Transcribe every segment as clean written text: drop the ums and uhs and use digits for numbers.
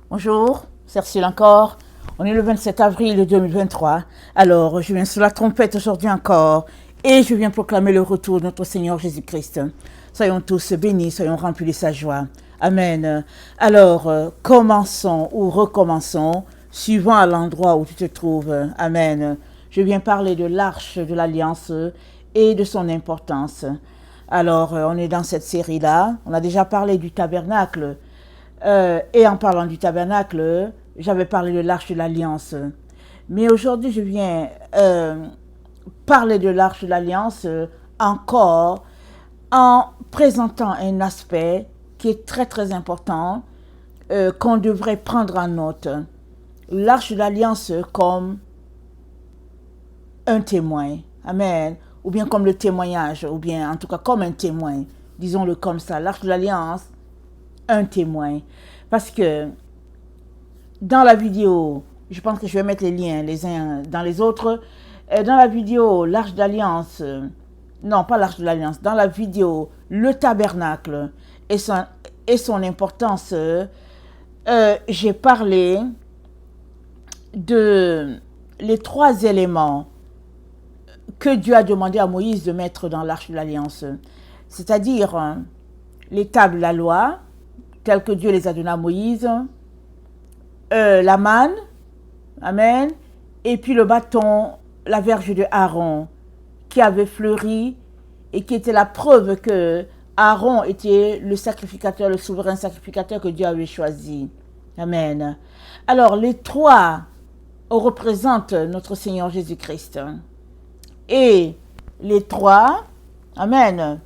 Bonjour, c'est Ursule encore. On est le 27 avril 2023. Alors, je viens sur la trompette aujourd'hui encore et je viens proclamer le retour de notre Seigneur Jésus-Christ. Soyons tous bénis, soyons remplis de sa joie. Amen. Alors, commençons ou recommençons, suivant à l'endroit où tu te trouves. Amen. Je viens parler de l'arche de l'Alliance et de son importance. Alors, on est dans cette série-là. On a déjà parlé du tabernacle. Et en parlant du tabernacle, j'avais parlé de l'arche de l'Alliance. Mais aujourd'hui, je viens parler de l'arche de l'Alliance encore en présentant un aspect qui est très très important qu'on devrait prendre en note. L'arche de l'Alliance comme un témoin. Amen. Ou bien comme le témoignage, ou bien en tout cas comme un témoin. Disons-le comme ça. L'arche de l'Alliance, un témoin. Parce que dans la vidéo, je pense que je vais mettre les liens les uns dans les autres. Dans la vidéo, l'arche d'alliance, non pas l'arche de l'alliance, dans la vidéo, le tabernacle et son importance, j'ai parlé de les 3 éléments que Dieu a demandé à Moïse de mettre dans l'arche de l'alliance. C'est-à-dire les tables de la loi, tels que Dieu les a donnés à Moïse, la manne, amen, et puis le bâton, la verge de Aaron, qui avait fleuri et qui était la preuve que Aaron était le sacrificateur, le souverain sacrificateur que Dieu avait choisi. Amen. Alors, les 3 représentent notre Seigneur Jésus-Christ. Et les 3, amen,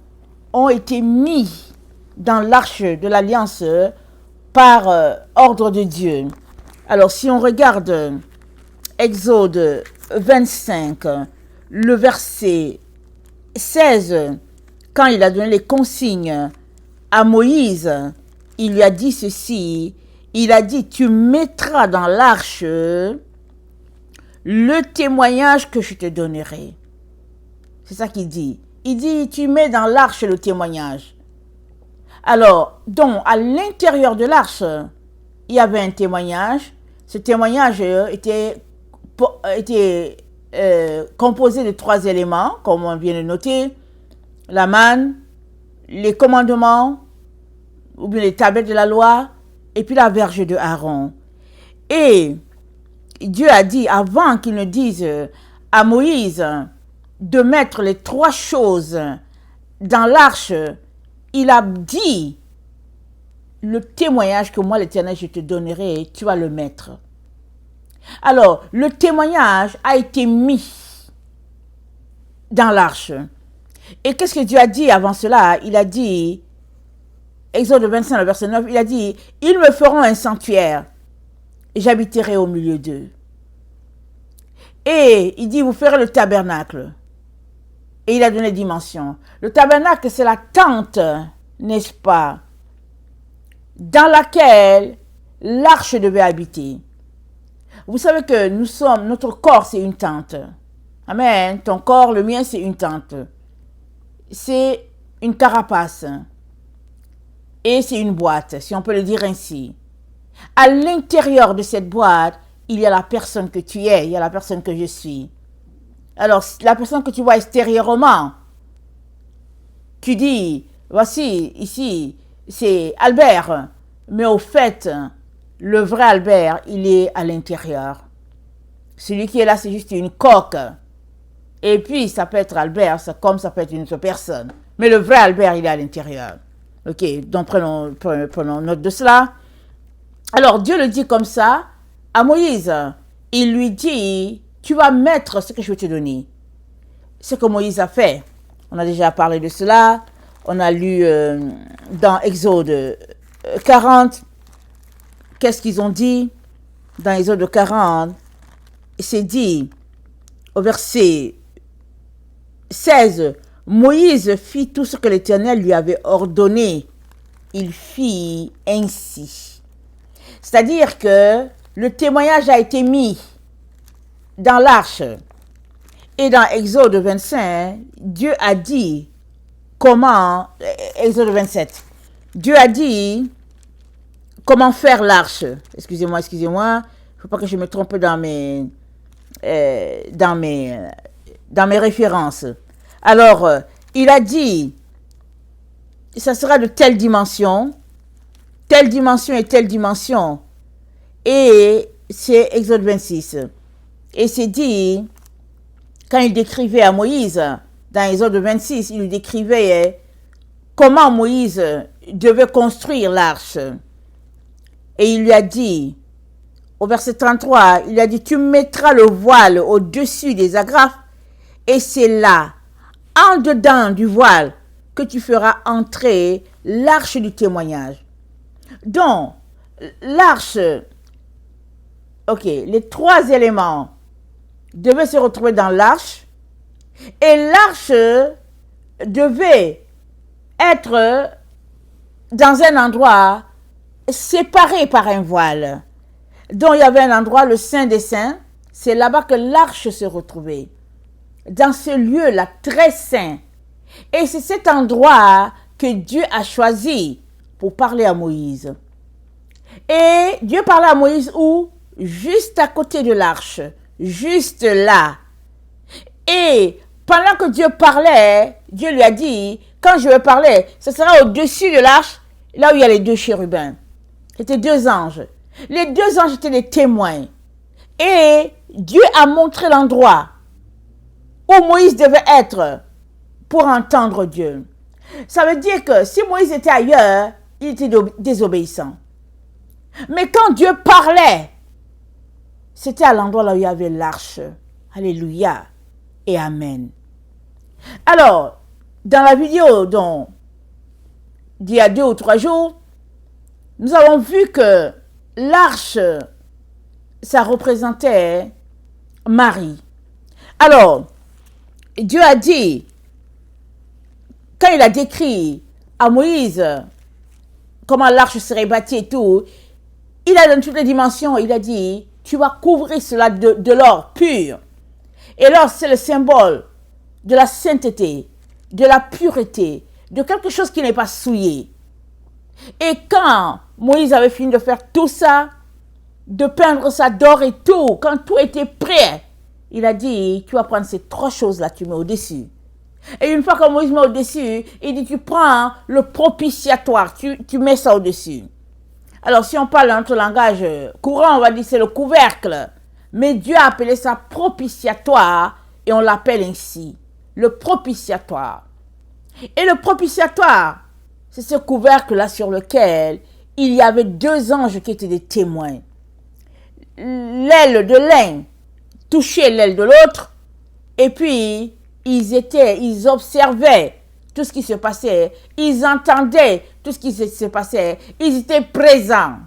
ont été mis dans l'arche de l'Alliance par ordre de Dieu. Alors, si on regarde Exode 25, le verset 16, quand il a donné les consignes à Moïse, il lui a dit ceci, il a dit, tu mettras dans l'arche le témoignage que je te donnerai. C'est ça qu'il dit. Il dit, tu mets dans l'arche le témoignage. Alors, donc, à l'intérieur de l'arche, il y avait un témoignage. Ce témoignage était composé de 3 éléments, comme on vient de noter. La manne, les commandements, ou bien les tablettes de la loi, et puis la verge de Aaron. Et Dieu a dit, avant qu'il ne dise à Moïse de mettre les 3 choses dans l'arche, il a dit, le témoignage que moi, l'Éternel, je te donnerai, tu vas le mettre. Alors, le témoignage a été mis dans l'arche. Et qu'est-ce que Dieu a dit avant cela? Il a dit, Exode 25, le verset 9, il a dit, ils me feront un sanctuaire et j'habiterai au milieu d'eux. Et il dit, vous ferez le tabernacle. Et il a donné dimension. Le tabernacle, c'est la tente, n'est-ce pas, dans laquelle l'arche devait habiter. Vous savez que notre corps, c'est une tente. Amen. Ton corps, le mien, c'est une tente. C'est une carapace. Et c'est une boîte, si on peut le dire ainsi. À l'intérieur de cette boîte, il y a la personne que tu es, il y a la personne que je suis. Alors, la personne que tu vois extérieurement, tu dis, voici, ici, c'est Albert. Mais au fait, le vrai Albert, il est à l'intérieur. Celui qui est là, c'est juste une coque. Et puis, ça peut être Albert, comme ça peut être une autre personne. Mais le vrai Albert, il est à l'intérieur. Ok, donc prenons note de cela. Alors, Dieu le dit comme ça à Moïse. Il lui dit, tu vas mettre ce que je vais te donner. Ce que Moïse a fait. On a déjà parlé de cela. On a lu dans Exode 40. Qu'est-ce qu'ils ont dit? Dans Exode 40, c'est dit au verset 16, Moïse fit tout ce que l'Éternel lui avait ordonné. Il fit ainsi. C'est-à-dire que le témoignage a été mis dans l'arche. Et dans Exode 25, Dieu a dit comment, Exode 27, Dieu a dit comment faire l'arche. Excusez-moi. Il ne faut pas que je me trompe dans mes références. Alors, il a dit, ça sera de telle dimension et telle dimension. Et c'est Exode 26. Et c'est dit, quand il décrivait à Moïse, dans Exode 26, il lui décrivait comment Moïse devait construire l'arche. Et il lui a dit, au verset 33, il a dit, tu mettras le voile au-dessus des agrafes, et c'est là, en dedans du voile, que tu feras entrer l'arche du témoignage. Donc, l'arche, ok, les 3 éléments devaient se retrouver dans l'arche, et l'arche devait être dans un endroit séparé par un voile. Donc, il y avait un endroit, le Saint des Saints, c'est là-bas que l'arche se retrouvait. Dans ce lieu-là, très saint. Et c'est cet endroit que Dieu a choisi pour parler à Moïse. Et Dieu parlait à Moïse où? Juste à côté de l'arche. Juste là. Et pendant que Dieu parlait, Dieu lui a dit, quand je vais parler, ce sera au-dessus de l'arche, là où il y a les 2 chérubins. C'était 2 anges. Les 2 anges étaient des témoins. Et Dieu a montré l'endroit où Moïse devait être pour entendre Dieu. Ça veut dire que si Moïse était ailleurs, il était désobéissant. Mais quand Dieu parlait, c'était à l'endroit là où il y avait l'arche. Alléluia et Amen. Alors, dans la vidéo d'il y a 2 ou 3 jours, nous avons vu que l'arche, ça représentait Marie. Alors, Dieu a dit, quand il a décrit à Moïse comment l'arche serait bâtie et tout, il a dans toutes les dimensions, il a dit, tu vas couvrir cela de l'or pur. Et l'or, c'est le symbole de la sainteté, de la pureté, de quelque chose qui n'est pas souillé. Et quand Moïse avait fini de faire tout ça, de peindre ça d'or et tout, quand tout était prêt, il a dit, tu vas prendre ces 3 choses-là, tu mets au-dessus. Et une fois que Moïse met au-dessus, il dit, tu prends le propitiatoire, tu mets ça au-dessus. Alors, si on parle dans notre langage courant, on va dire c'est le couvercle. Mais Dieu a appelé ça propitiatoire et on l'appelle ainsi, le propitiatoire. Et le propitiatoire, c'est ce couvercle-là sur lequel il y avait 2 anges qui étaient des témoins. L'aile de l'un touchait l'aile de l'autre et puis ils observaient tout ce qui se passait, ils entendaient tout ce qui se passait, ils étaient présents.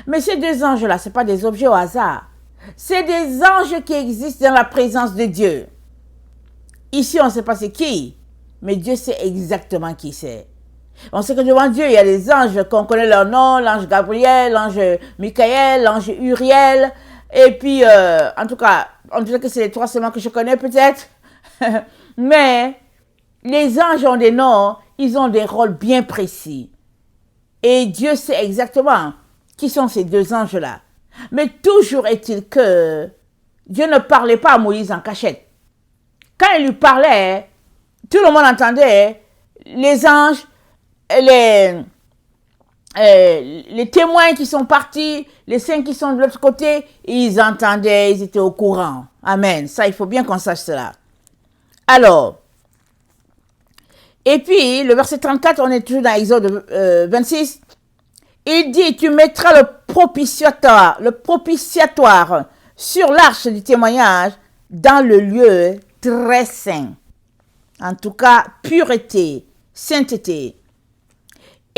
Mais ces 2 anges-là, ce n'est pas des objets au hasard. C'est des anges qui existent dans la présence de Dieu. Ici, on ne sait pas c'est qui, mais Dieu sait exactement qui c'est. On sait que devant Dieu, il y a des anges qu'on connaît leur nom, l'ange Gabriel, l'ange Michael, l'ange Uriel. Et puis, en tout cas, on dirait que c'est les 3 seulement que je connais peut-être. Mais les anges ont des noms, ils ont des rôles bien précis. Et Dieu sait exactement qui sont ces 2 anges-là. Mais toujours est-il que Dieu ne parlait pas à Moïse en cachette. Quand il lui parlait, tout le monde entendait, les anges, les témoins qui sont partis, les saints qui sont de l'autre côté, ils entendaient, ils étaient au courant. Amen. Ça, il faut bien qu'on sache cela. Alors, et puis, le verset 34, on est toujours dans Exode 26. Il dit, tu mettras le propitiatoire sur l'arche du témoignage dans le lieu très saint. En tout cas, pureté, sainteté.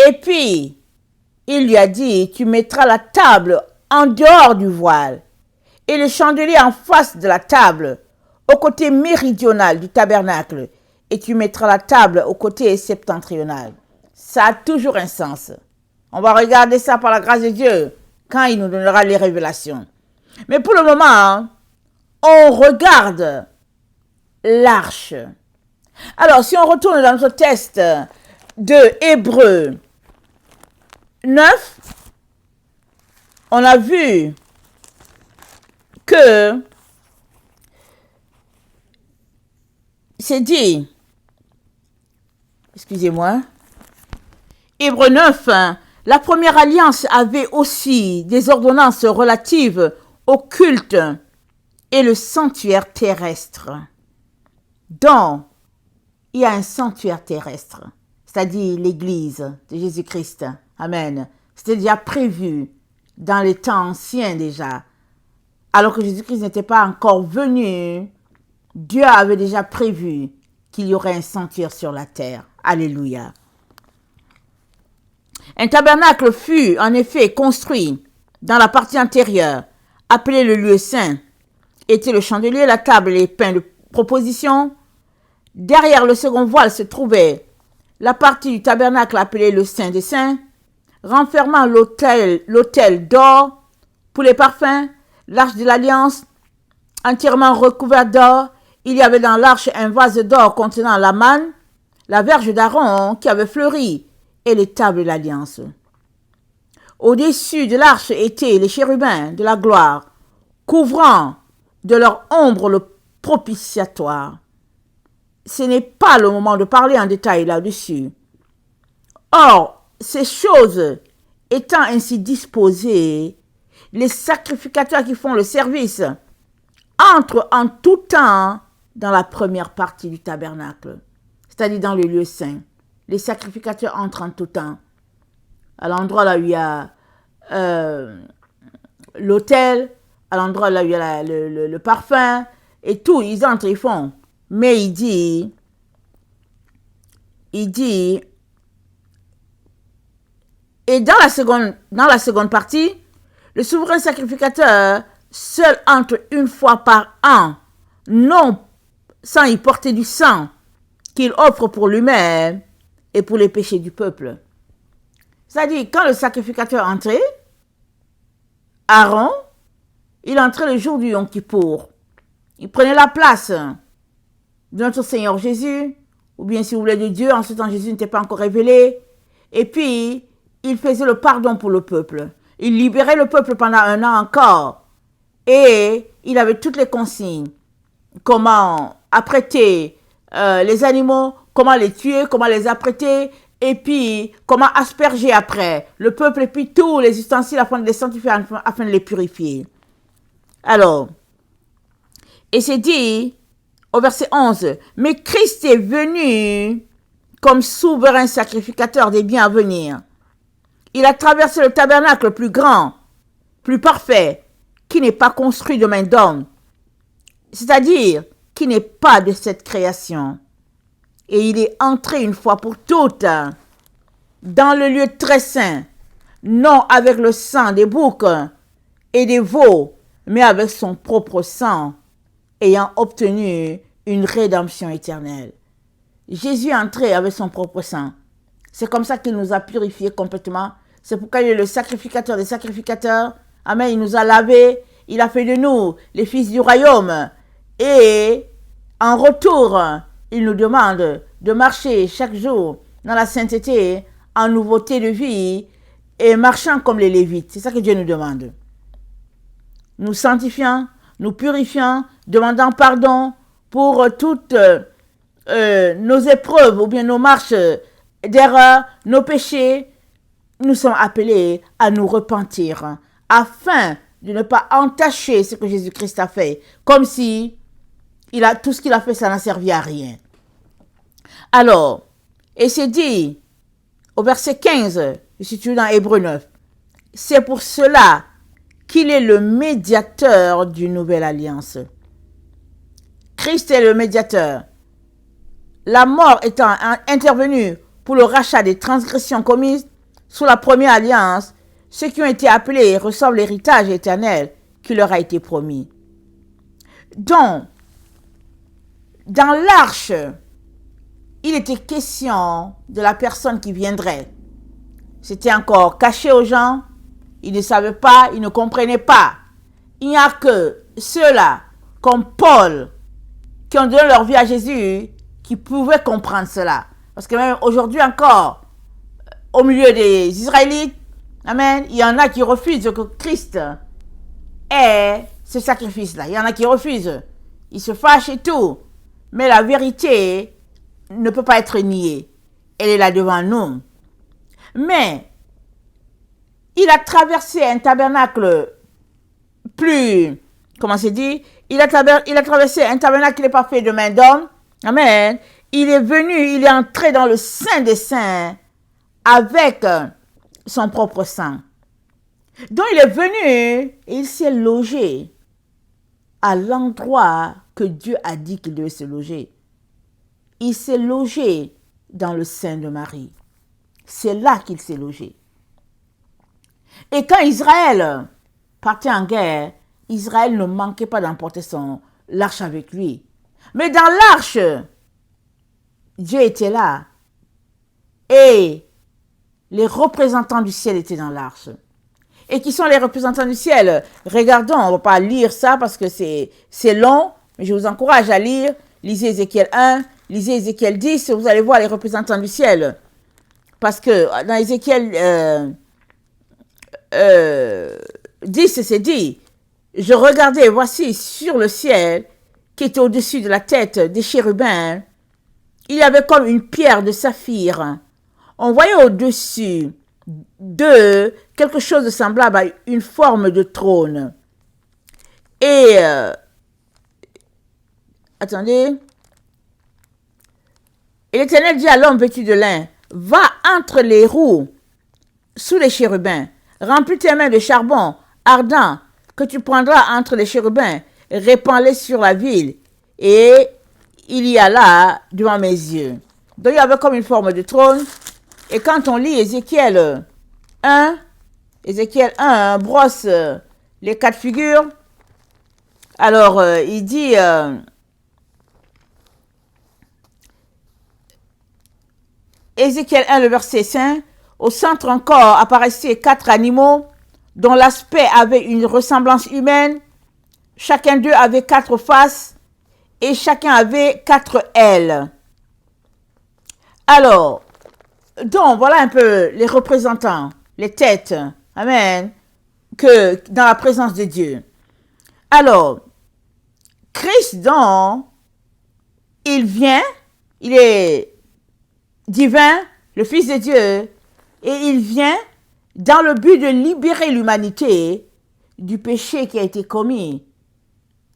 Et puis, il lui a dit, tu mettras la table en dehors du voile et le chandelier en face de la table, au côté méridional du tabernacle, et tu mettras la table au côté septentrional. Ça a toujours un sens. On va regarder ça par la grâce de Dieu quand il nous donnera les révélations. Mais pour le moment, on regarde l'arche. Alors, si on retourne dans notre texte de Hébreux 9, on a vu que c'est dit, excusez-moi, Hébreux 9, la première alliance avait aussi des ordonnances relatives au culte et le sanctuaire terrestre. Donc, il y a un sanctuaire terrestre, c'est-à-dire l'Église de Jésus-Christ. Amen. C'était déjà prévu dans les temps anciens déjà. Alors que Jésus-Christ n'était pas encore venu, Dieu avait déjà prévu qu'il y aurait un sanctuaire sur la terre. Alléluia. Un tabernacle fut en effet construit dans la partie antérieure, appelée le lieu saint. Était le chandelier, la table et les pains de proposition. Derrière le second voile se trouvait la partie du tabernacle appelée le Saint des Saints, renfermant l'autel d'or pour les parfums, l'arche de l'alliance, entièrement recouverte d'or. Il y avait dans l'arche un vase d'or contenant la manne, la verge d'Aaron qui avait fleuri, et les tables de l'alliance. Au-dessus de l'arche étaient les chérubins de la gloire, couvrant de leur ombre le propitiatoire. Ce n'est pas le moment de parler en détail là-dessus. Or, ces choses étant ainsi disposées, les sacrificateurs qui font le service entrent en tout temps dans la première partie du tabernacle, c'est-à-dire dans le lieu saint. Les sacrificateurs entrent en tout temps. À l'endroit là où il y a l'autel, à l'endroit là où il y a le parfum, et tout, ils entrent, ils font. Mais il dit, et dans la seconde partie, le souverain sacrificateur seul entre une fois par an, non sans y porter du sang qu'il offre pour lui-même et pour les péchés du peuple. C'est-à-dire, quand le sacrificateur entrait, Aaron, il entrait le jour du Yom Kippour. Il prenait la place de notre Seigneur Jésus, ou bien si vous voulez de Dieu, en ce temps Jésus n'était pas encore révélé, et puis il faisait le pardon pour le peuple. Il libérait le peuple pendant un an encore, et il avait toutes les consignes, comment apprêter les animaux, comment les tuer, comment les apprêter, et puis comment asperger après le peuple, et puis tous les ustensiles afin de les sanctifier, afin de les purifier. Alors, et c'est dit au verset 11, « Mais Christ est venu comme souverain sacrificateur des biens à venir. Il a traversé le tabernacle plus grand, plus parfait, qui n'est pas construit de main d'homme, c'est-à-dire qui n'est pas de cette création. Et il est entré une fois pour toutes dans le lieu très saint, non avec le sang des boucs et des veaux, mais avec son propre sang, ayant obtenu une rédemption éternelle. » Jésus est entré avec son propre sang. C'est comme ça qu'il nous a purifiés complètement. C'est pourquoi il est le sacrificateur des sacrificateurs. Amen. Il nous a lavés. Il a fait de nous les fils du royaume. Et en retour, il nous demande de marcher chaque jour dans la sainteté, en nouveauté de vie, et marchant comme les Lévites. C'est ça que Dieu nous demande. Nous sanctifiant, nous purifiant, demandant pardon pour toutes nos épreuves ou bien nos marches d'erreur, nos péchés. Nous sommes appelés à nous repentir afin de ne pas entacher ce que Jésus-Christ a fait, comme si tout ce qu'il a fait, ça n'a servi à rien. Alors, et c'est dit au verset 15, je suis toujours dans Hébreux 9, c'est pour cela qu'il est le médiateur d'une nouvelle alliance. Christ est le médiateur. La mort étant intervenue pour le rachat des transgressions commises sous la première alliance, ceux qui ont été appelés reçoivent l'héritage éternel qui leur a été promis. Donc, dans l'arche, il était question de la personne qui viendrait. C'était encore caché aux gens. Ils ne savaient pas, ils ne comprenaient pas. Il n'y a que ceux-là, comme Paul, qui ont donné leur vie à Jésus, qui pouvaient comprendre cela. Parce que même aujourd'hui encore, au milieu des Israélites, Amen. Il y en a qui refusent que Christ ait ce sacrifice-là. Il y en a qui refusent. Ils se fâchent et tout. Mais la vérité ne peut pas être niée. Elle est là devant nous. Mais il a traversé un tabernacle plus, comment c'est dit, il a traversé un tabernacle qui n'est pas fait de main d'homme. Amen. Il est venu, il est entré dans le Saint des Saints avec son propre sang. Donc il est venu et il s'est logé à l'endroit que Dieu a dit qu'il devait se loger. Il s'est logé dans le sein de Marie. C'est là qu'il s'est logé. Et quand Israël partait en guerre, Israël ne manquait pas d'emporter l'arche avec lui. Mais dans l'arche, Dieu était là. Et les représentants du ciel étaient dans l'arche. Et qui sont les représentants du ciel? Regardons, on ne va pas lire ça parce que c'est long, mais je vous encourage à lire. Lisez Ézéchiel 1, lisez Ézéchiel 10, vous allez voir les représentants du ciel. Parce que dans Ézéchiel 10, c'est dit, je regardais, voici sur le ciel qui était au-dessus de la tête des chérubins, il y avait comme une pierre de saphir. On voyait au-dessus de quelque chose de semblable à une forme de trône. Et, attendez, et l'Éternel dit à l'homme vêtu de lin, va entre les roues, sous les chérubins, remplis tes mains de charbon ardent que tu prendras entre les chérubins, répands-les sur la ville. Et il y a là devant mes yeux. Donc il y avait comme une forme de trône. Et quand on lit Ézéchiel 1 brosse les 4 figures. Alors il dit Ézéchiel 1, le verset 5, au centre encore apparaissaient 4 animaux dont l'aspect avait une ressemblance humaine. Chacun d'eux avait 4 faces et chacun avait 4 ailes. Alors, donc voilà un peu les représentants, les têtes, amen, que dans la présence de Dieu. Alors, Christ, donc, il vient, il est divin, le Fils de Dieu, et il vient dans le but de libérer l'humanité du péché qui a été commis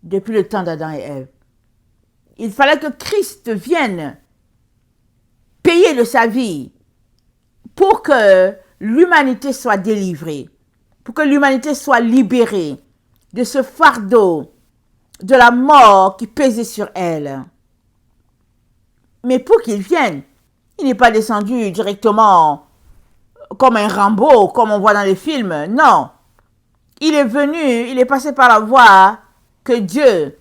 depuis le temps d'Adam et Ève. Il fallait que Christ vienne payer de sa vie pour que l'humanité soit délivrée, pour que l'humanité soit libérée de ce fardeau de la mort qui pesait sur elle. Mais pour qu'il vienne, il n'est pas descendu directement comme un Rambo, comme on voit dans les films. Non. Il est venu, il est passé par la voie que Dieu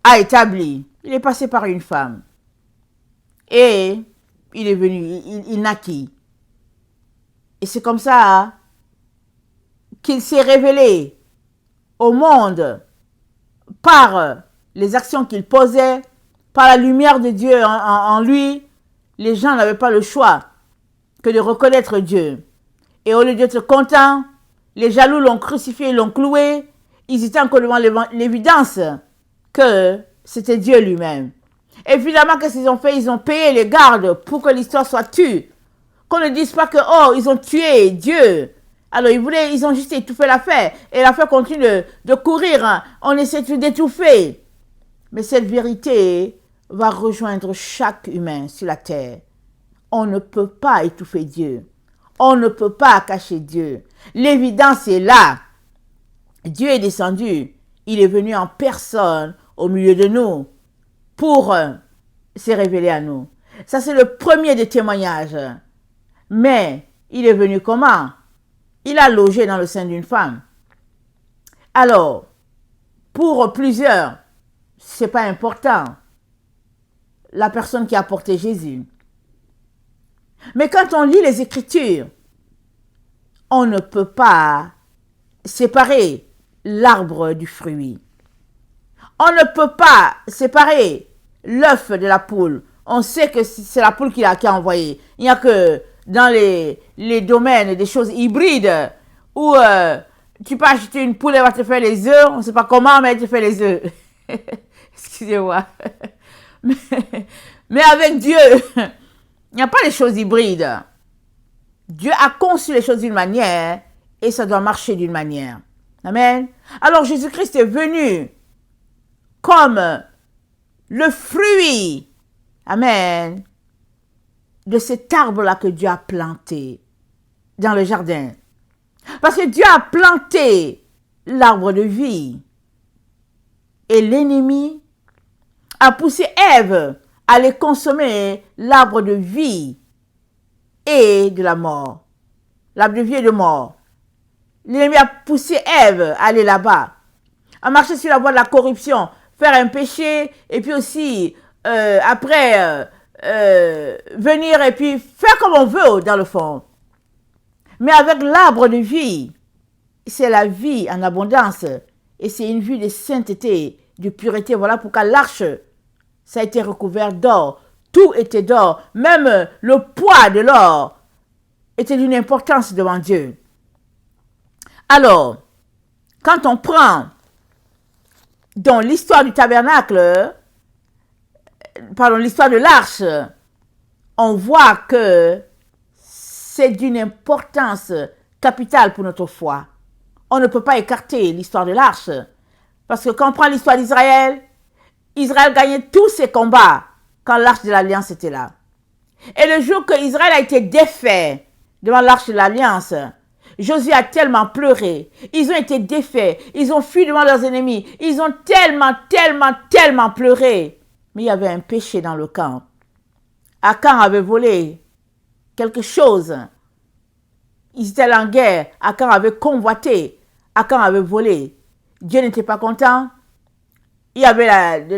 a établie. Il est passé par une femme. Et il est venu, il naquit. Et c'est comme ça qu'il s'est révélé au monde par les actions qu'il posait, par la lumière de Dieu en lui. Les gens n'avaient pas le choix que de reconnaître Dieu. Et au lieu d'être contents, les jaloux l'ont crucifié, l'ont cloué. Ils étaient encore devant l'évidence que c'était Dieu lui-même. Et finalement, qu'est-ce qu'ils ont fait? Ils ont payé les gardes pour que l'histoire soit tue. Qu'on ne dise pas que, oh, ils ont tué Dieu. Alors, ils ont juste étouffé l'affaire. Et l'affaire continue de courir. On essaie d'étouffer. Mais cette vérité va rejoindre chaque humain sur la terre. On ne peut pas étouffer Dieu. On ne peut pas cacher Dieu. L'évidence est là. Dieu est descendu. Il est venu en personne au milieu de nous pour se révéler à nous. Ça, c'est le premier des témoignages. Mais il est venu comment? Il a logé dans le sein d'une femme. Alors, pour plusieurs, c'est pas important. La personne qui a porté Jésus. Mais quand on lit les Écritures, on ne peut pas séparer l'arbre du fruit. On ne peut pas séparer l'œuf de la poule. On sait que c'est la poule qui a envoyé. Il n'y a que dans les domaines des choses hybrides où tu peux acheter une poule, elle va te faire les œufs, on ne sait pas comment, mais elle te fait les œufs. Excusez-moi. Mais avec Dieu, il n'y a pas les choses hybrides. Dieu a conçu les choses d'une manière et ça doit marcher d'une manière. Amen. Alors Jésus-Christ est venu comme le fruit, amen, de cet arbre-là que Dieu a planté dans le jardin. Parce que Dieu a planté l'arbre de vie. Et l'ennemi a poussé Ève à aller consommer l'arbre de vie et de la mort. L'arbre de vie et de mort. L'ennemi a poussé Ève à aller là-bas, à marcher sur la voie de la corruption, faire un péché, et puis aussi, après, venir et puis faire comme on veut, dans le fond. Mais avec l'arbre de vie, c'est la vie en abondance, et c'est une vie de sainteté, de pureté. Voilà pourquoi l'arche, ça a été recouvert d'or. Tout était d'or. Même le poids de l'or était d'une importance devant Dieu. Alors, quand on prend dans l'histoire du tabernacle, l'histoire de l'arche, on voit que c'est d'une importance capitale pour notre foi. On ne peut pas écarter l'histoire de l'arche. Parce que quand on prend l'histoire d'Israël, Israël gagnait tous ses combats quand l'arche de l'Alliance était là. Et le jour que Israël a été défait devant l'arche de l'Alliance, Josué a tellement pleuré. Ils ont été défaits. Ils ont fui devant leurs ennemis. Ils ont tellement pleuré. Mais il y avait un péché dans le camp. Akan avait volé quelque chose. Ils étaient en guerre. Akan avait convoité. Akan avait volé. Dieu n'était pas content. Il y avait de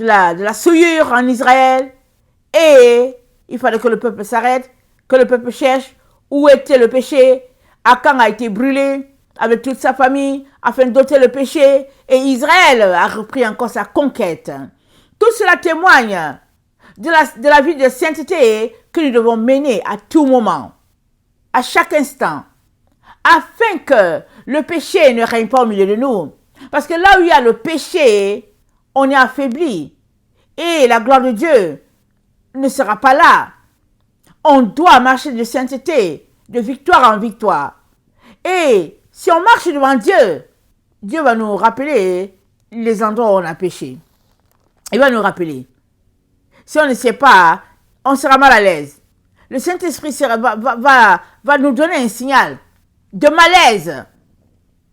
la souillure en Israël. Et il fallait que le peuple s'arrête, que le peuple cherche où était le péché. Akan a été brûlé avec toute sa famille afin d'ôter le péché. Et Israël a repris encore sa conquête. Tout cela témoigne de la vie de sainteté que nous devons mener à tout moment, à chaque instant, afin que le péché ne règne pas au milieu de nous. Parce que là où il y a le péché, on est affaibli. Et la gloire de Dieu ne sera pas là. On doit marcher de sainteté, de victoire en victoire. Et si on marche devant Dieu, Dieu va nous rappeler les endroits où on a péché. Il va nous rappeler. Si on ne sait pas, on sera mal à l'aise. Le Saint-Esprit va nous donner un signal de malaise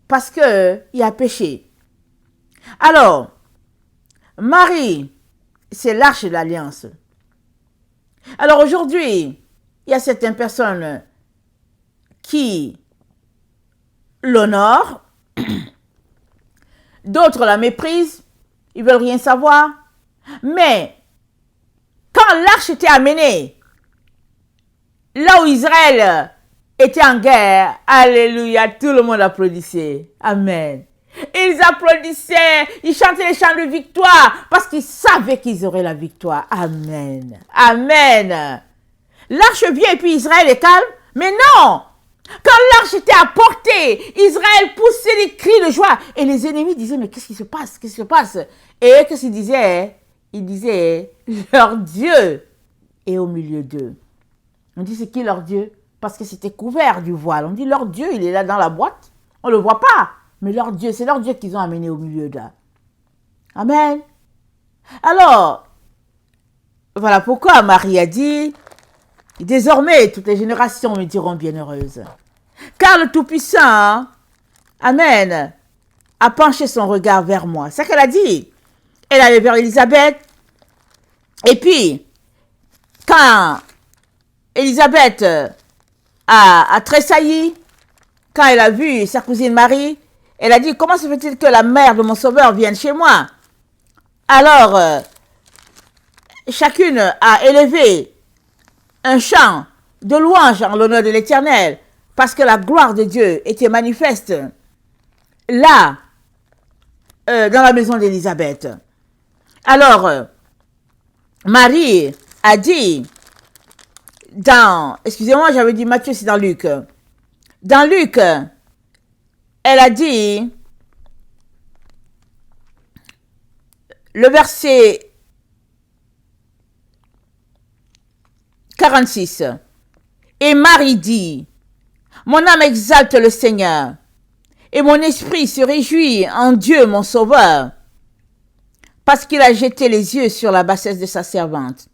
parce qu'il y a péché. Alors, Marie, c'est l'arche de l'Alliance. Alors aujourd'hui, il y a certaines personnes qui l'honorent, d'autres la méprisent, ils veulent rien savoir. Mais quand l'arche était amenée, là où Israël était en guerre, alléluia, tout le monde applaudissait. Amen. Ils applaudissaient, ils chantaient les chants de victoire parce qu'ils savaient qu'ils auraient la victoire. Amen. Amen. L'arche vient et puis Israël est calme. Mais non! Quand l'arche était à portée, Israël poussait des cris de joie. Et les ennemis disaient, mais qu'est-ce qui se passe? Qu'est-ce qui se passe? Et qu'est-ce qu'ils disaient? Ils disaient, leur Dieu est au milieu d'eux. On dit, c'est qui leur Dieu? Parce que c'était couvert du voile. On dit, leur Dieu, il est là dans la boîte. On ne le voit pas. Mais leur Dieu, c'est leur Dieu qu'ils ont amené au milieu d'eux. Amen. Alors, voilà pourquoi Marie a dit, désormais, toutes les générations me diront bienheureuse. Car le Tout-Puissant, Amen, a penché son regard vers moi. C'est ce qu'elle a dit. Elle allait vers Élisabeth. Et puis, quand Élisabeth a tressailli, quand elle a vu sa cousine Marie, elle a dit, comment se fait-il que la mère de mon sauveur vienne chez moi? Alors, chacune a élevé un chant de louange en l'honneur de l'Éternel, parce que la gloire de Dieu était manifeste là, dans la maison d'Élisabeth. Alors, Marie a dit, excusez-moi, j'avais dit Matthieu, c'est dans Luc. Dans Luc, elle a dit, le verset 46, et Marie dit, mon âme exalte le Seigneur, et mon esprit se réjouit en Dieu mon Sauveur, parce qu'il a jeté les yeux sur la bassesse de sa servante.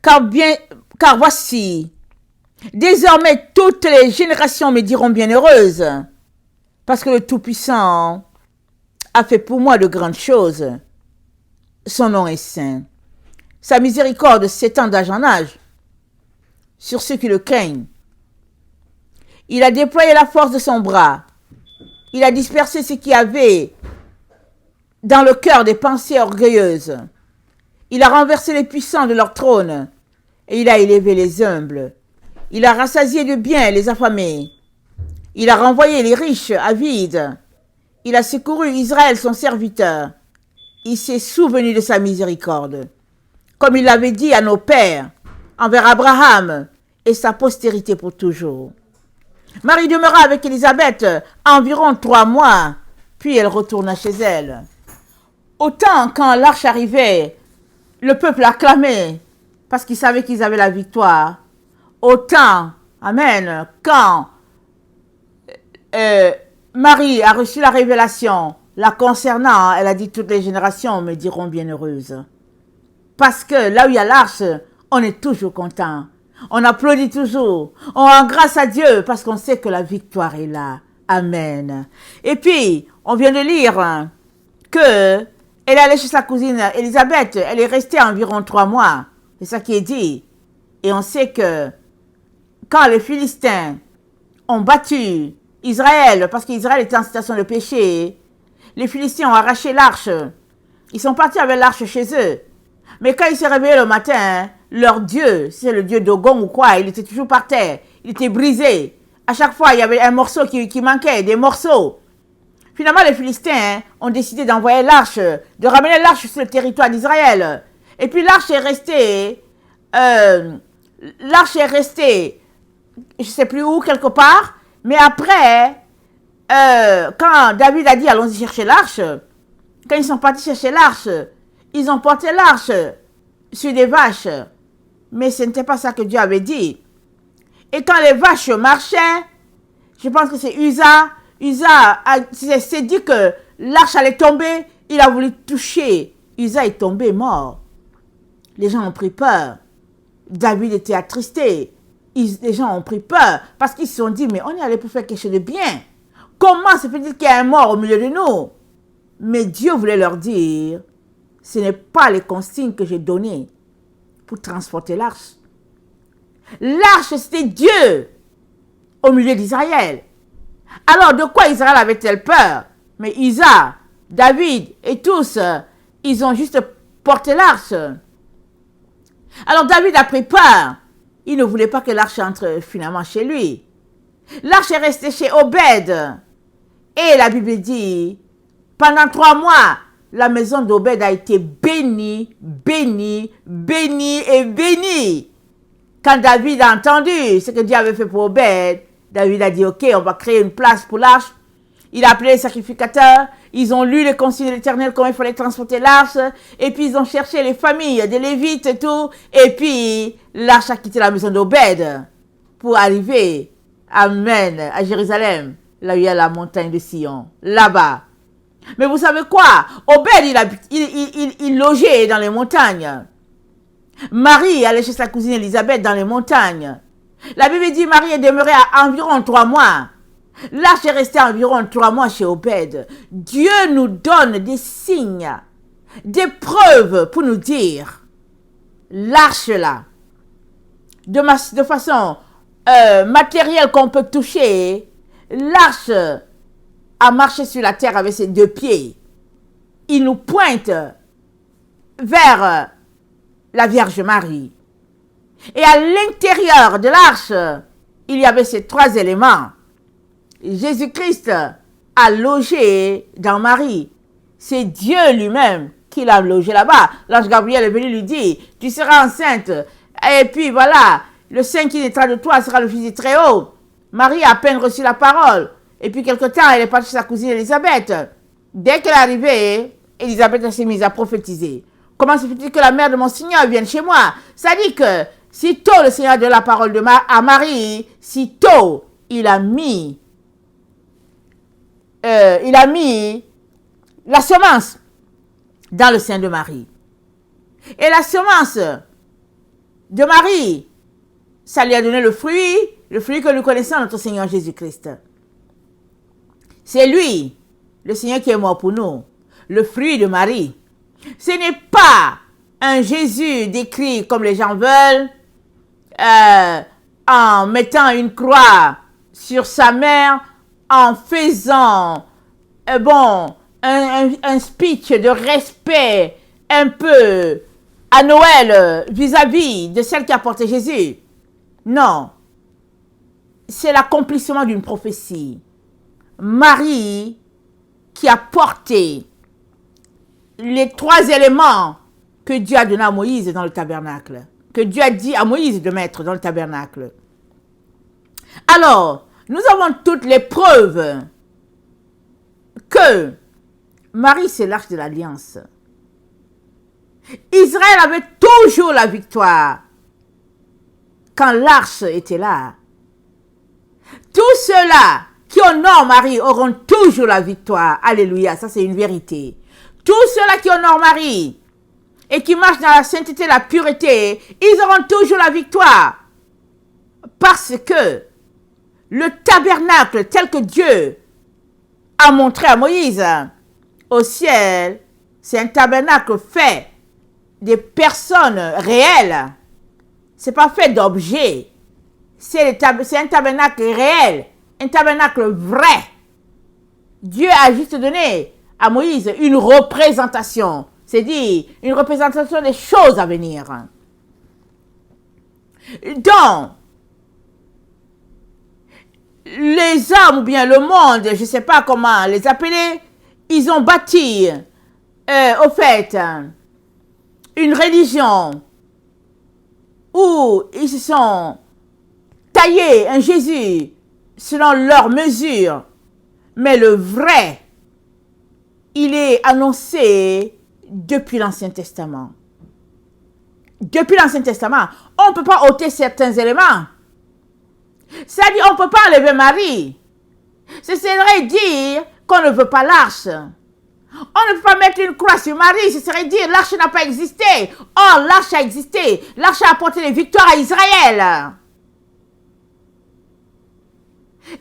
Car voici, désormais toutes les générations me diront bienheureuse, parce que le Tout-Puissant a fait pour moi de grandes choses. Son nom est saint. Sa miséricorde s'étend d'âge en âge sur ceux qui le craignent. Il a déployé la force de son bras. Il a dispersé ce qui avait dans le cœur des pensées orgueilleuses. Il a renversé les puissants de leur trône et il a élevé les humbles. Il a rassasié de bien les affamés. Il a renvoyé les riches avides. Il a secouru Israël son serviteur. Il s'est souvenu de sa miséricorde, comme il l'avait dit à nos pères, envers Abraham et sa postérité pour toujours. Marie demeura avec Élisabeth environ 3 mois, puis elle retourna chez elle. Autant quand l'arche arrivait, le peuple acclamait parce qu'ils savaient qu'ils avaient la victoire. Autant, amen, quand Marie a reçu la révélation la concernant, elle a dit toutes les générations me diront bienheureuse. Parce que là où il y a l'arche, on est toujours content. On applaudit toujours. On rend grâce à Dieu parce qu'on sait que la victoire est là. Amen. Et puis, on vient de lire que elle est allée chez sa cousine Élisabeth. Elle est restée environ 3 mois. C'est ça qui est dit. Et on sait que quand les Philistins ont battu Israël, parce qu'Israël était en situation de péché, les Philistins ont arraché l'arche. Ils sont partis avec l'arche chez eux. Mais quand ils se réveillaient le matin, leur Dieu, c'est le Dieu d'Ogon ou quoi, il était toujours par terre. Il était brisé. À chaque fois, il y avait un morceau qui manquait, des morceaux. Finalement, les Philistins ont décidé d'envoyer l'arche, de ramener l'arche sur le territoire d'Israël. Et puis l'arche est restée, je ne sais plus où, quelque part. Mais après, quand David a dit allons-y chercher l'arche, quand ils sont partis chercher l'arche, ils ont porté l'arche sur des vaches. Mais ce n'était pas ça que Dieu avait dit. Et quand les vaches marchaient, je pense que c'est Uza s'est dit que l'arche allait tomber, il a voulu toucher. Uza est tombé mort. Les gens ont pris peur. David était attristé. Les gens ont pris peur parce qu'ils se sont dit, mais on est allé pour faire quelque chose de bien. Comment se fait-il qu'il y a un mort au milieu de nous? Mais Dieu voulait leur dire, ce n'est pas les consignes que j'ai données pour transporter l'arche. L'arche, c'était Dieu au milieu d'Israël. Alors, de quoi Israël avait-elle peur? Mais Isa, David et tous, ils ont juste porté l'arche. Alors, David a pris peur. Il ne voulait pas que l'arche entre finalement chez lui. L'arche est restée chez Obed. Et la Bible dit, pendant 3 mois, la maison d'Obed a été bénie, bénie, bénie et bénie. Quand David a entendu ce que Dieu avait fait pour Obed, David a dit, ok, on va créer une place pour l'arche. Il a appelé les sacrificateurs. Ils ont lu les consignes de l'Éternel, comment il fallait transporter l'arche. Et puis, ils ont cherché les familles des Lévites et tout. Et puis, l'arche a quitté la maison d'Obed pour arriver, amen, à Jérusalem, là où il y a la montagne de Sion, là-bas. Mais vous savez quoi? Obed, il logeait dans les montagnes. Marie allait chez sa cousine Élisabeth dans les montagnes. La Bible dit Marie est demeurée à environ 3 mois. L'arche est restée environ 3 mois chez Obed. Dieu nous donne des signes, des preuves pour nous dire, l'arche là, de façon matérielle qu'on peut toucher, l'arche a marché sur la terre avec ses 2 pieds. Il nous pointe vers la Vierge Marie. Et à l'intérieur de l'arche, il y avait ces 3 éléments. Jésus-Christ a logé dans Marie. C'est Dieu lui-même qui l'a logé là-bas. L'ange Gabriel est venu lui dire, tu seras enceinte. Et puis voilà, le saint qui naîtra de toi sera le fils du Très-Haut. Marie a à peine reçu la parole. Et puis quelque temps, elle est partie chez sa cousine Élisabeth. Dès qu'elle est arrivée, Élisabeth s'est mise à prophétiser. Comment se fait-il que la mère de mon Seigneur vienne chez moi? Ça dit que sitôt le Seigneur donne la parole à Marie, sitôt il a mis la semence dans le sein de Marie. Et la semence de Marie, ça lui a donné le fruit que nous connaissons, notre Seigneur Jésus-Christ. C'est lui, le Seigneur qui est mort pour nous, le fruit de Marie. Ce n'est pas un Jésus décrit comme les gens veulent, en mettant une croix sur sa mère, en faisant un speech de respect un peu à Noël vis-à-vis de celle qui a porté Jésus. Non, c'est l'accomplissement d'une prophétie. Marie qui a porté les 3 éléments que Dieu a donnés à Moïse dans le tabernacle, que Dieu a dit à Moïse de mettre dans le tabernacle. Alors, nous avons toutes les preuves que Marie, c'est l'arche de l'alliance. Israël avait toujours la victoire quand l'arche était là. Tous ceux-là qui honorent Marie auront toujours la victoire. Alléluia, ça c'est une vérité. Tous ceux-là qui honorent Marie et qui marchent dans la sainteté, la pureté, ils auront toujours la victoire. Parce que le tabernacle tel que Dieu a montré à Moïse au ciel, c'est un tabernacle fait des personnes réelles. C'est pas fait d'objets. C'est un tabernacle réel, un tabernacle vrai. Dieu a juste donné à Moïse une représentation, c'est-à-dire une représentation des choses à venir. Donc, les hommes ou bien le monde, je ne sais pas comment les appeler, ils ont bâti, au fait, une religion où ils se sont taillés un Jésus selon leur mesure, mais le vrai, il est annoncé depuis l'Ancien Testament. Depuis l'Ancien Testament, on ne peut pas ôter certains éléments. C'est-à-dire, on ne peut pas enlever Marie. Ce serait dire qu'on ne veut pas l'arche. On ne peut pas mettre une croix sur Marie, ce serait dire l'arche n'a pas existé. Or, l'arche a existé. L'arche a apporté les victoires à Israël.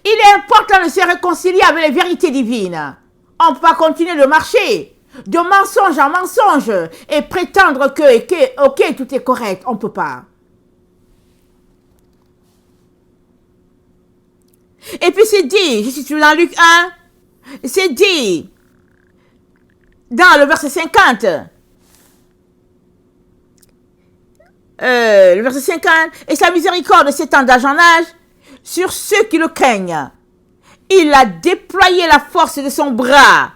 Il est important de se réconcilier avec les vérités divines. On ne peut pas continuer de marcher de mensonge en mensonge et prétendre que ok, tout est correct. On ne peut pas. Et puis c'est dit, je suis dans Luc 1, c'est dit dans le verset 50, le verset 50, et sa miséricorde s'étend d'âge en âge sur ceux qui le craignent. Il a déployé la force de son bras.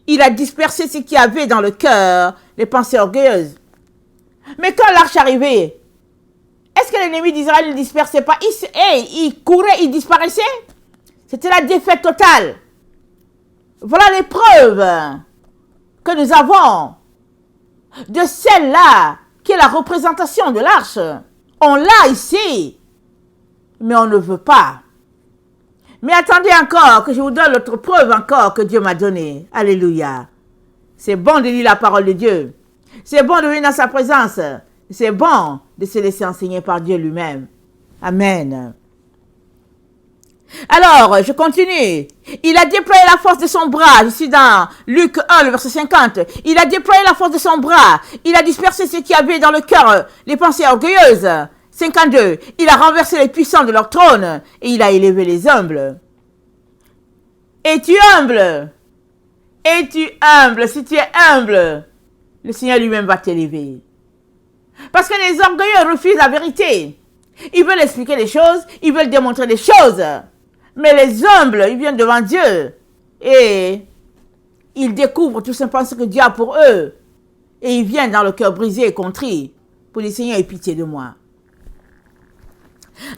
Il a dispersé ce qui avait dans le cœur les pensées orgueilleuses. Mais quand l'arche arrivait, est-ce que l'ennemi d'Israël ne dispersait pas? Il courait, il disparaissait. C'était la défaite totale. Voilà les preuves que nous avons de celle-là qui est la représentation de l'arche. On l'a ici, mais on ne veut pas. Mais attendez encore que je vous donne l'autre preuve encore que Dieu m'a donnée. Alléluia. C'est bon de lire la parole de Dieu. C'est bon de venir dans sa présence. C'est bon de se laisser enseigner par Dieu lui-même. Amen. Alors, je continue. Il a déployé la force de son bras. Je suis dans Luc 1, le verset 50. Il a déployé la force de son bras. Il a dispersé ce qui avait dans le cœur les pensées orgueilleuses. 52. Il a renversé les puissants de leur trône et il a élevé les humbles. Es-tu humble? Es-tu humble? Si tu es humble, le Seigneur lui-même va t'élever. Parce que les orgueilleux refusent la vérité. Ils veulent expliquer les choses, ils veulent démontrer les choses. Mais les humbles, ils viennent devant Dieu et ils découvrent tout simplement ce que Dieu a pour eux. Et ils viennent dans le cœur brisé et contrit pour dire, Seigneur, aie pitié de moi.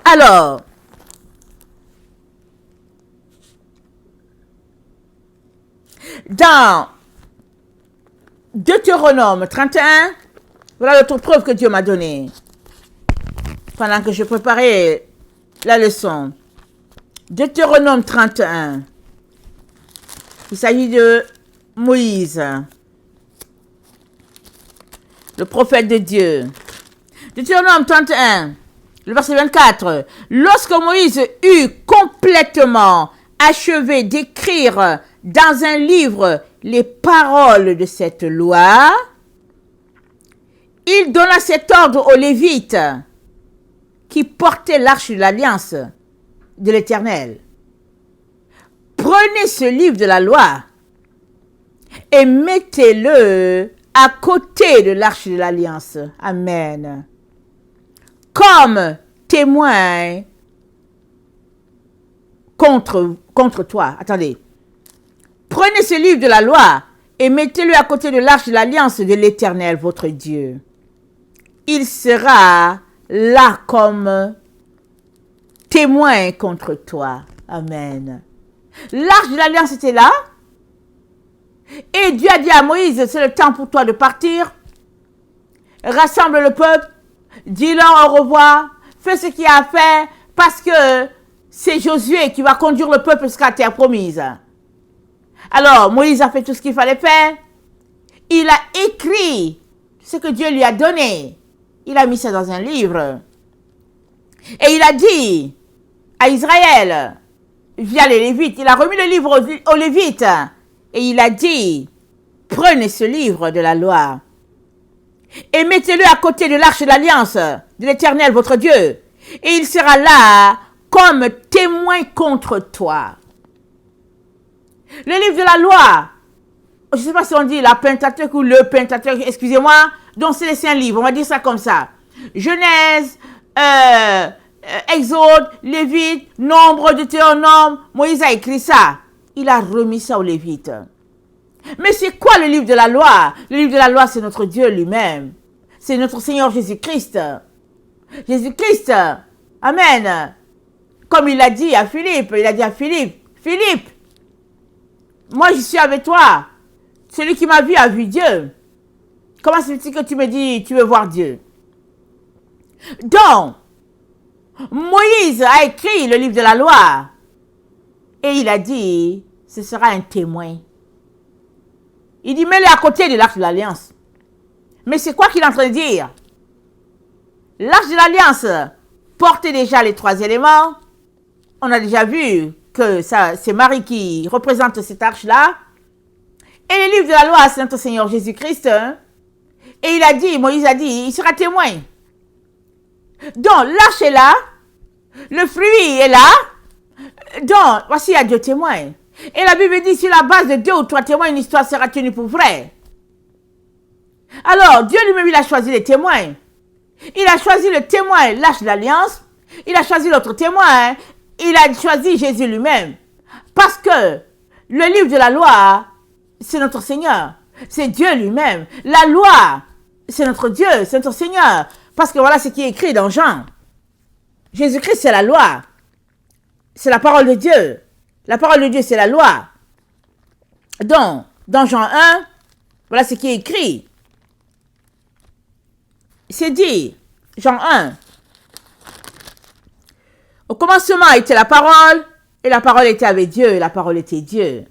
Alors, dans Deutéronome 31, voilà l'autre preuve que Dieu m'a donnée pendant que je préparais la leçon. Deutéronome 31. Il s'agit de Moïse, le prophète de Dieu. Deutéronome 31, le verset 24. Lorsque Moïse eut complètement achevé d'écrire dans un livre les paroles de cette loi, il donna cet ordre aux Lévites qui portaient l'arche de l'alliance de l'Éternel. Prenez ce livre de la loi et mettez-le à côté de l'arche de l'alliance. Amen. Comme témoin contre toi. Attendez. Prenez ce livre de la loi et mettez-le à côté de l'arche de l'alliance de l'Éternel, votre Dieu. Il sera là comme témoin contre toi. Amen. L'arche de l'alliance était là. Et Dieu a dit à Moïse, c'est le temps pour toi de partir. Rassemble le peuple. Dis-leur au revoir. Fais ce qu'il y a à faire. Parce que c'est Josué qui va conduire le peuple jusqu'à la terre promise. Alors, Moïse a fait tout ce qu'il fallait faire. Il a écrit ce que Dieu lui a donné. Il a mis ça dans un livre. Et il a dit à Israël, via les Lévites, il a remis le livre aux Lévites. Et il a dit, prenez ce livre de la loi et mettez-le à côté de l'arche de l'alliance de l'Éternel, votre Dieu. Et il sera là comme témoin contre toi. Le livre de la loi, je ne sais pas si on dit la Pentateuque ou le Pentateuque, excusez-moi, donc c'est les 5 livres, on va dire ça comme ça. Genèse, Exode, Lévite, Nombre, Deutéronome, Moïse a écrit ça. Il a remis ça aux Lévites. Mais c'est quoi le livre de la loi? Le livre de la loi, c'est notre Dieu lui-même. C'est notre Seigneur Jésus-Christ. Jésus-Christ, amen. Comme il a dit à Philippe, Philippe, moi je suis avec toi. Celui qui m'a vu a vu Dieu. Comment se fait-il que tu me dis, tu veux voir Dieu? Donc, Moïse a écrit le livre de la loi. Et il a dit, ce sera un témoin. Il dit, mets-le à côté de l'arche de l'alliance. Mais c'est quoi qu'il est en train de dire? L'arche de l'alliance portait déjà les 3 éléments. On a déjà vu que c'est Marie qui représente cette arche-là. Et le livre de la loi, c'est notre Seigneur Jésus-Christ. Et il a dit, Moïse a dit, il sera témoin. Donc, l'arche est là. Le fruit est là. Donc, voici, il y a 2 témoins. Et la Bible dit, sur la base de 2 ou 3 témoins, une histoire sera tenue pour vraie. Alors, Dieu lui-même, il a choisi les témoins. Il a choisi le témoin, l'arche de l'alliance. Il a choisi l'autre témoin. Il a choisi Jésus lui-même. Parce que le livre de la loi, c'est notre Seigneur. C'est Dieu lui-même. La loi, c'est notre Dieu, c'est notre Seigneur. Parce que voilà ce qui est écrit dans Jean. Jésus-Christ, c'est la loi. C'est la parole de Dieu. La parole de Dieu, c'est la loi. Donc, dans Jean 1, voilà ce qui est écrit. C'est dit, Jean 1. Au commencement était la parole, et la parole était avec Dieu, et la parole était Dieu.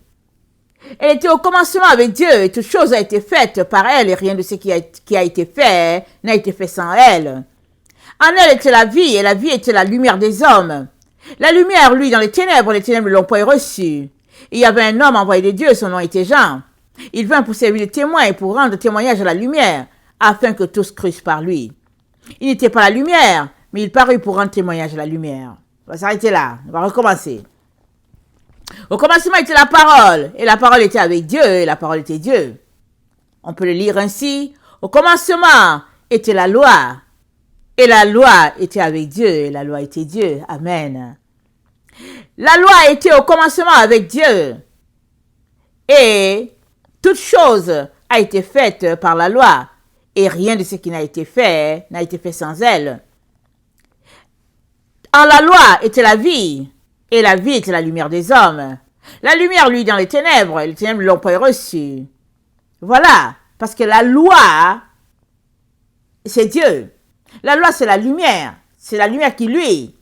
Elle était au commencement avec Dieu, et toute chose a été faite par elle, et rien de ce qui a été fait n'a été fait sans elle. En elle était la vie, et la vie était la lumière des hommes. La lumière, lui, dans les ténèbres ne l'ont point reçue. Il y avait un homme envoyé de Dieu, son nom était Jean. Il vint pour servir de témoin et pour rendre témoignage à la lumière, afin que tous crussent par lui. Il n'était pas la lumière, mais il parut pour rendre témoignage à la lumière. On va s'arrêter là, on va recommencer. Au commencement était la parole, et la parole était avec Dieu, et la parole était Dieu. On peut le lire ainsi. Au commencement était la loi, et la loi était avec Dieu, et la loi était Dieu. Amen. La loi était au commencement avec Dieu, et toute chose a été faite par la loi, et rien de ce qui n'a été fait sans elle. En la loi était la vie, et la vie était la lumière des hommes. La lumière, lui, dans les ténèbres, et les ténèbres l'ont pas reçue. Voilà, parce que la loi, c'est Dieu. La loi, c'est la lumière qui lui.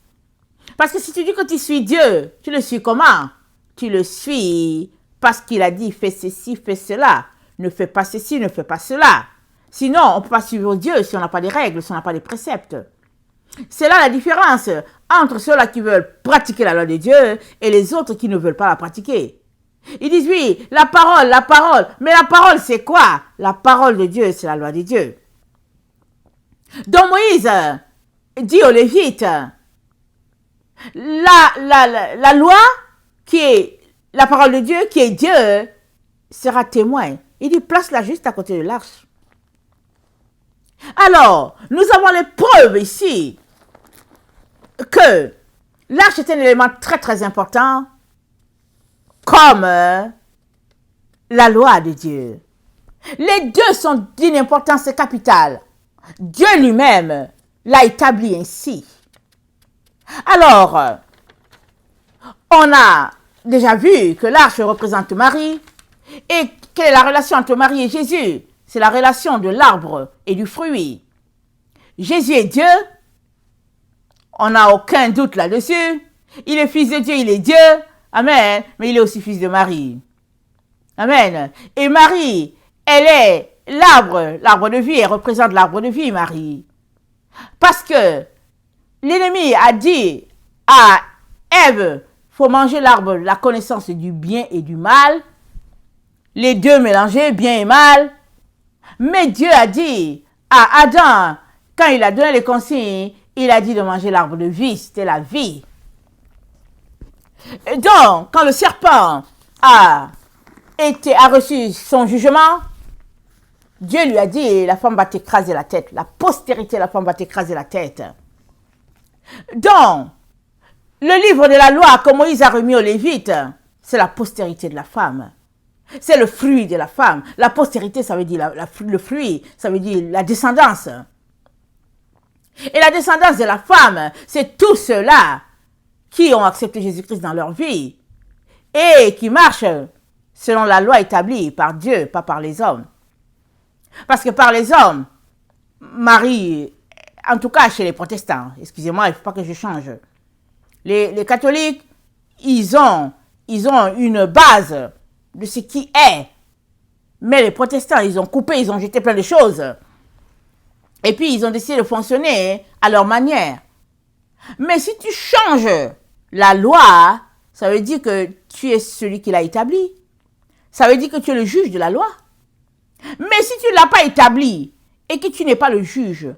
Parce que si tu dis que tu suis Dieu, tu le suis comment? Tu le suis parce qu'il a dit fais ceci, fais cela. Ne fais pas ceci, ne fais pas cela. Sinon, on ne peut pas suivre Dieu si on n'a pas des règles, si on n'a pas des préceptes. C'est là la différence entre ceux-là qui veulent pratiquer la loi de Dieu et les autres qui ne veulent pas la pratiquer. Ils disent oui, la parole. Mais la parole, c'est quoi? La parole de Dieu, c'est la loi de Dieu. Donc Moïse dit aux Lévites, la loi qui est la parole de Dieu, qui est Dieu, sera témoin. Il dit, place-la juste à côté de l'arche. Alors, nous avons les preuves ici que l'arche est un élément très très important comme la loi de Dieu. Les deux sont d'une importance capitale. Dieu lui-même l'a établi ainsi. Alors, on a déjà vu que l'arche représente Marie. Et quelle est la relation entre Marie et Jésus? C'est la relation de l'arbre et du fruit. Jésus est Dieu. On n'a aucun doute là-dessus. Il est fils de Dieu, il est Dieu. Amen. Mais il est aussi fils de Marie. Amen. Et Marie, elle est l'arbre de vie. Elle représente l'arbre de vie, Marie. Parce que l'ennemi a dit à Ève, faut manger l'arbre de la connaissance du bien et du mal. Les deux mélangés, bien et mal. Mais Dieu a dit à Adam, quand il a donné les consignes, il a dit de manger l'arbre de vie, c'était la vie. Et donc, quand le serpent a reçu son jugement, Dieu lui a dit, la femme va t'écraser la tête. La postérité de la femme va t'écraser la tête. Donc, le livre de la loi que Moïse a remis aux Lévites, c'est la postérité de la femme. C'est le fruit de la femme. La postérité, ça veut dire le fruit, ça veut dire la descendance. Et la descendance de la femme, c'est tous ceux-là qui ont accepté Jésus-Christ dans leur vie et qui marchent selon la loi établie par Dieu, pas par les hommes. Parce que par les hommes, Marie, en tout cas chez les protestants, excusez-moi, il ne faut pas que je change. Les catholiques, ils ont une base de ce qui est. Mais les protestants, ils ont coupé, ils ont jeté plein de choses. Et puis, ils ont décidé de fonctionner à leur manière. Mais si tu changes la loi, ça veut dire que tu es celui qui l'a établi. Ça veut dire que tu es le juge de la loi. Mais si tu ne l'as pas établi et que tu n'es pas le juge,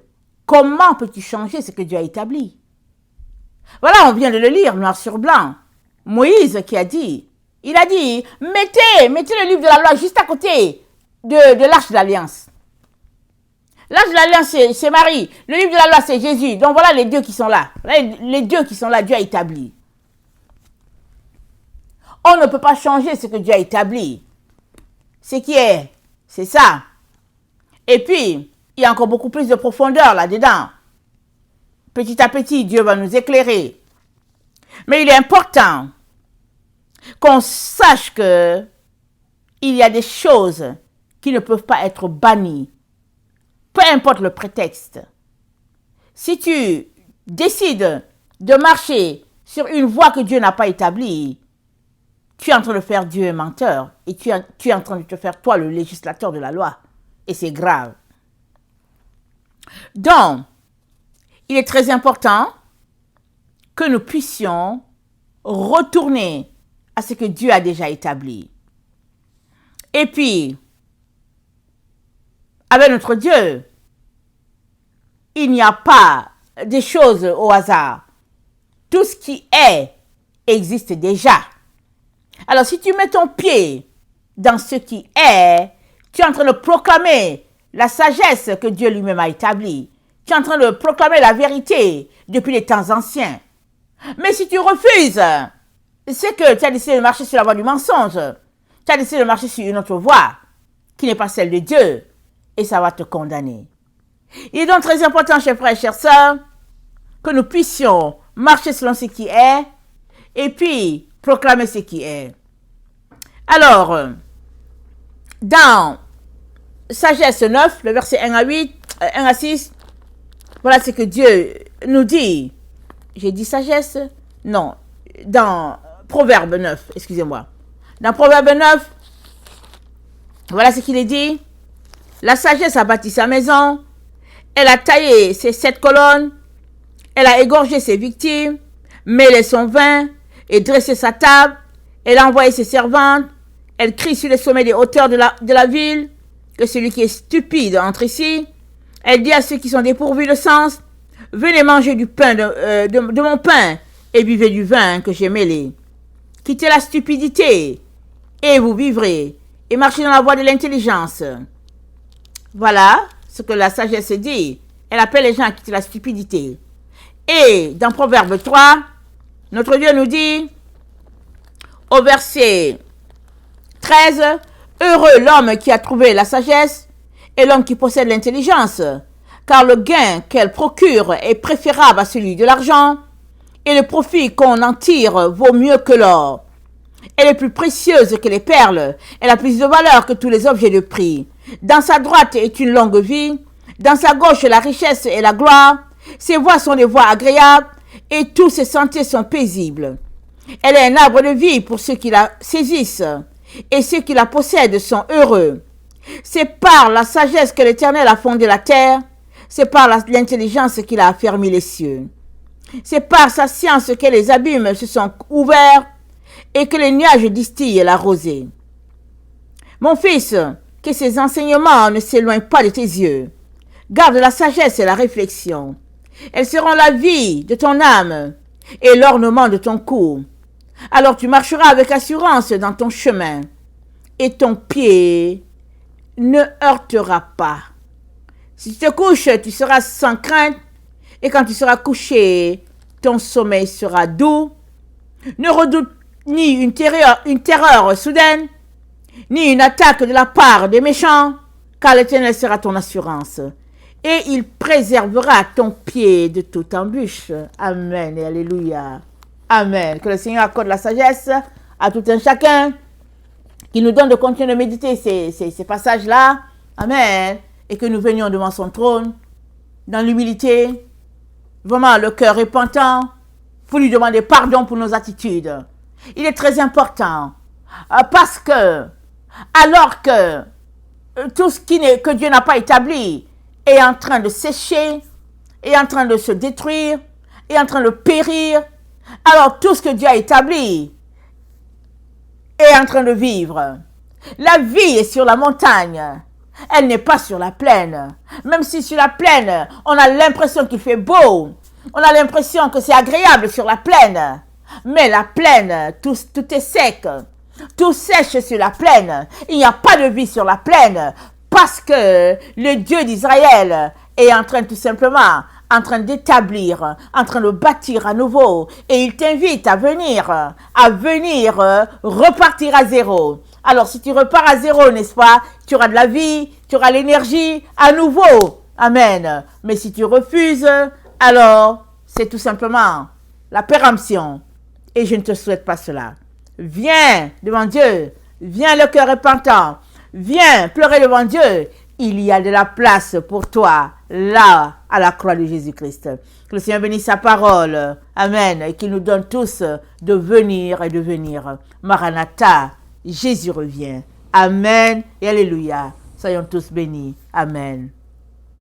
comment peux-tu changer ce que Dieu a établi? Voilà, on vient de le lire, noir sur blanc. Moïse qui a dit, il a dit, mettez le livre de la loi juste à côté de l'arche de l'alliance. L'arche de l'alliance, c'est Marie. Le livre de la loi, c'est Jésus. Donc voilà les deux qui sont là. Les deux qui sont là, Dieu a établi. On ne peut pas changer ce que Dieu a établi. Ce qui est, c'est ça. Et puis, il y a encore beaucoup plus de profondeur là-dedans. Petit à petit, Dieu va nous éclairer. Mais il est important qu'on sache que il y a des choses qui ne peuvent pas être bannies. Peu importe le prétexte. Si tu décides de marcher sur une voie que Dieu n'a pas établie, tu es en train de faire Dieu un menteur et tu es en train de te faire toi le législateur de la loi. Et c'est grave. Donc, il est très important que nous puissions retourner à ce que Dieu a déjà établi. Et puis, avec notre Dieu, il n'y a pas des choses au hasard. Tout ce qui est existe déjà. Alors, si tu mets ton pied dans ce qui est, tu es en train de proclamer la sagesse que Dieu lui-même a établie. Tu es en train de proclamer la vérité depuis les temps anciens. Mais si tu refuses, c'est que tu as décidé de marcher sur la voie du mensonge. Tu as décidé de marcher sur une autre voie qui n'est pas celle de Dieu. Et ça va te condamner. Il est donc très important, chers frères et chères sœurs, que nous puissions marcher selon ce qui est, et puis proclamer ce qui est. Alors, dans Sagesse 9, le verset 1 à 6, voilà ce que Dieu nous dit. J'ai dit sagesse? Non, dans Proverbe 9, excusez-moi. Dans Proverbe 9, voilà ce qu'il est dit. La sagesse a bâti sa maison, elle a taillé ses 7 colonnes, elle a égorgé ses victimes, mêlé son vin et dressé sa table, elle a envoyé ses servantes, elle crie sur les sommets des hauteurs de la ville, que celui qui est stupide entre ici. Elle dit à ceux qui sont dépourvus de sens, venez manger du pain de mon pain et buvez du vin que j'ai mêlé. Quittez la stupidité et vous vivrez et marchez dans la voie de l'intelligence. Voilà ce que la sagesse dit. Elle appelle les gens à quitter la stupidité. Et dans Proverbe 3, notre Dieu nous dit, au verset 13, heureux l'homme qui a trouvé la sagesse et l'homme qui possède l'intelligence, car le gain qu'elle procure est préférable à celui de l'argent, et le profit qu'on en tire vaut mieux que l'or. Elle est plus précieuse que les perles, elle a plus de valeur que tous les objets de prix. Dans sa droite est une longue vie, dans sa gauche la richesse et la gloire, ses voies sont des voies agréables, et tous ses sentiers sont paisibles. Elle est un arbre de vie pour ceux qui la saisissent, et ceux qui la possèdent sont heureux. C'est par la sagesse que l'Éternel a fondé la terre, c'est par l'intelligence qu'il a affermi les cieux. C'est par sa science que les abîmes se sont ouverts et que les nuages distillent la rosée. Mon fils, que ces enseignements ne s'éloignent pas de tes yeux. Garde la sagesse et la réflexion. Elles seront la vie de ton âme et l'ornement de ton cou. Alors tu marcheras avec assurance dans ton chemin et ton pied ne heurtera pas. Si tu te couches, tu seras sans crainte, et quand tu seras couché, ton sommeil sera doux. Ne redoute ni une terreur soudaine, ni une attaque de la part des méchants, car l'Éternel sera ton assurance, et il préservera ton pied de toute embûche. Amen et alléluia. Amen. Que le Seigneur accorde la sagesse à tout un chacun, qu'il nous donne de continuer de méditer ces passages-là. Amen. Et que nous venions devant son trône, dans l'humilité, vraiment le cœur repentant, pour lui demander pardon pour nos attitudes. Il est très important, parce que, alors que tout ce que Dieu n'a pas établi est en train de sécher, est en train de se détruire, est en train de périr, alors tout ce que Dieu a établi est en train de vivre. La vie est sur la montagne. Elle n'est pas sur la plaine. Même si sur la plaine, on a l'impression qu'il fait beau. On a l'impression que c'est agréable sur la plaine. Mais la plaine, tout est sec. Tout sèche sur la plaine. Il n'y a pas de vie sur la plaine. Parce que le Dieu d'Israël est en train tout simplement, en train d'établir, en train de bâtir à nouveau. Et il t'invite à venir repartir à zéro. Alors, si tu repars à zéro, n'est-ce pas, tu auras de la vie, tu auras l'énergie à nouveau. Amen. Mais si tu refuses, alors, c'est tout simplement la péremption. Et je ne te souhaite pas cela. Viens devant Dieu. Viens le cœur repentant. Viens pleurer devant Dieu. Il y a de la place pour toi, là, à la croix de Jésus-Christ. Que le Seigneur bénisse sa parole. Amen. Et qu'il nous donne tous de venir et de venir. Maranatha. Jésus revient. Amen et alléluia. Soyons tous bénis. Amen.